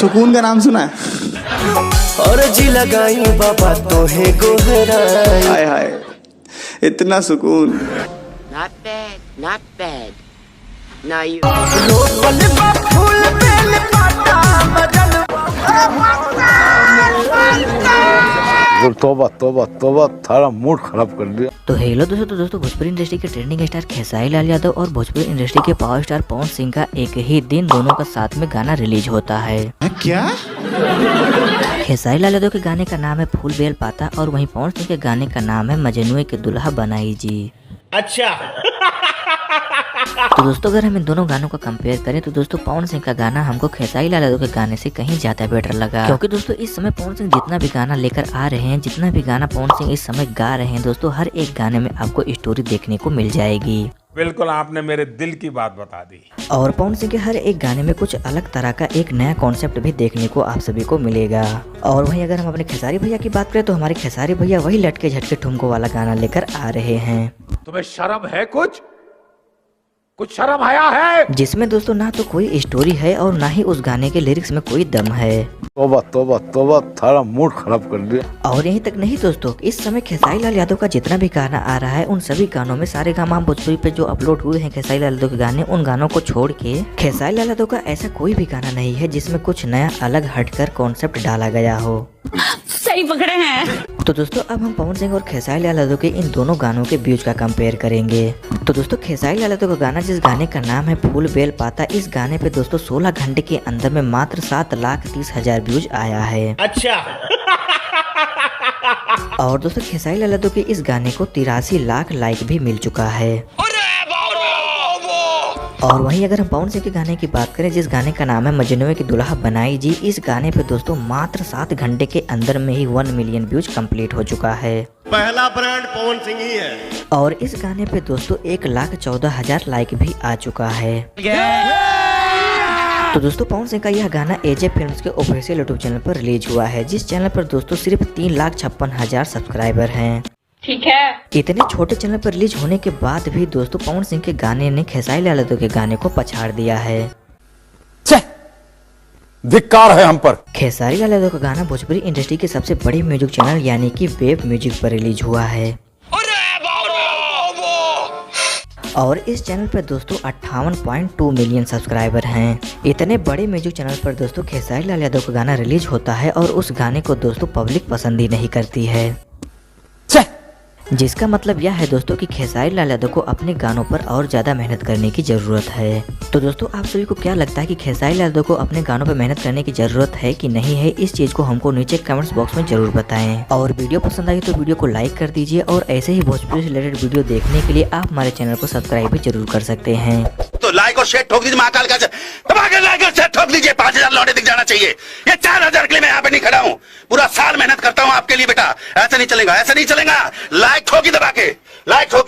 सुकून का नाम सुना है? और जी लगाई बाबा तो है गोहराई। हाय हाय, इतना सुकून। Not bad, not bad. Now you. तोबा तोबा तोबा, थारा मूड खराब कर दिया। तो हेलो दोस्तों भोजपुरी इंडस्ट्री के ट्रेंडिंग स्टार खेसारी लाल यादव और भोजपुरी इंडस्ट्री के पावर स्टार पवन सिंह का एक ही दिन दोनों का साथ में गाना रिलीज होता है। क्या? खेसारी लाल यादव के गाने का नाम है फूल बेल पाता और वहीं पवन सिंह के गाने का नाम है मजनुए के दुल्हा बनाई जी। अच्छा। तो दोस्तों अगर हम इन दोनों गानों को कंपेयर करें तो दोस्तों पवन सिंह का गाना हमको खेसारी लाल यादव के गाने से कहीं ज्यादा बेटर लगा, क्योंकि दोस्तों इस समय पवन सिंह जितना भी गाना लेकर आ रहे हैं, जितना भी गाना पवन सिंह इस समय गा रहे हैं दोस्तों, हर एक गाने में आपको स्टोरी देखने को मिल जाएगी। बिल्कुल आपने मेरे दिल की बात बता दी। और पवन सिंह के हर एक गाने में कुछ अलग तरह का एक नया कॉन्सेप्ट भी देखने को आप सभी को मिलेगा। और वहीं अगर हम अपने खेसारी भैया की बात करें तो हमारे खेसारी भैया वही लटके झटके ठुमको वाला गाना लेकर आ रहे हैं। तुम्हें शर्म है? कुछ शर्म आया है? जिसमें दोस्तों ना तो कोई स्टोरी है और ना ही उस गाने के लिरिक्स में कोई दम है। तोबा तोबा तोबा, थारा मूड खराब कर दिया। और यहीं तक नहीं दोस्तों, इस समय खेसारी लाल यादव का जितना भी गाना आ रहा है उन सभी गानों में सारे गामा भोजपुरी पे जो अपलोड हुए हैं खेसारी लाल यादव के गाने, उन गानों को छोड़ के खेसारी लाल यादव का ऐसा कोई भी गाना नहीं है जिसमें कुछ नया अलग हटकर कॉन्सेप्ट डाला गया हो। सही पकड़े हैं। तो दोस्तों अब हम पवन सिंह और खेसारी लाल यादव के इन दोनों गानों के व्यूज का कंपेयर करेंगे। तो दोस्तों खेसारी लाल यादव का गाना जिस गाने का नाम है फूल बेल पाता, इस गाने पे दोस्तों 16 घंटे के अंदर में मात्र 7,30,000 व्यूज आया है। अच्छा। और दोस्तों खेसारी लाल यादव के इस गाने को 83 लाख लाइक भी मिल चुका है। और वहीं अगर हम पवन सिंह के गाने की बात करें जिस गाने का नाम है मजनुए की दुल्हा बनाई जी, इस गाने पे दोस्तों मात्र 7 घंटे के अंदर में ही 1 मिलियन व्यूज कंप्लीट हो चुका है। पहला ब्रांड पवन सिंह ही है। और इस गाने पे दोस्तों 1,14,000 लाइक भी आ चुका है। तो दोस्तों पवन सिंह का यह गाना एजे फिल्म्स के ऑफिशियल यूट्यूब चैनल पर रिलीज हुआ है, जिस चैनल पर दोस्तों सिर्फ 3,56,000 सब्सक्राइबर हैं। ठीक है। इतने छोटे चैनल पर रिलीज होने के बाद भी दोस्तों पवन सिंह के गाने ने खेसारी लाल यादव के गाने को पछाड़ दिया है। धिक्कार है हम पर। खेसारी लाल यादव का गाना भोजपुरी इंडस्ट्री के सबसे बड़े म्यूजिक चैनल यानी कि वेब म्यूजिक पर रिलीज हुआ है। और इस चैनल पर दोस्तों 58.2 मिलियन सब्सक्राइबर हैं। इतने बड़े म्यूजिक चैनल पर दोस्तों खेसारी लाल यादव का गाना रिलीज होता है और उस गाने को दोस्तों पब्लिक पसंद ही नहीं करती है, जिसका मतलब यह है दोस्तों कि खेसारी लाल यादव को अपने गानों पर और ज्यादा मेहनत करने की जरूरत है। तो दोस्तों आप सभी को क्या लगता है कि खेसारी लाल यादव को अपने गानों पर मेहनत करने की जरूरत है कि नहीं है? इस चीज को हमको नीचे कमेंट्स बॉक्स में जरूर बताएं। और वीडियो पसंद आई तो वीडियो को लाइक कर दीजिए और ऐसे ही भोजपुरी से रिलेटेड वीडियो देखने के लिए आप हमारे चैनल को सब्सक्राइब भी जरूर कर सकते हैं। तो लाइक और शेयर ठोक दीजिए, महाकाल का लाइक और शेयर ठोक दीजिए। 5,000 लौटे दिख जाना चाहिए। ये 4,000 के लिए मैं यहाँ पे नहीं खड़ा हूँ, पूरा साल मेहनत करता हूँ आपके लिए बेटा। ऐसा नहीं चलेगा, ऐसा नहीं चलेगा। लाइक ठोकी दबा के, लाइक ठोक।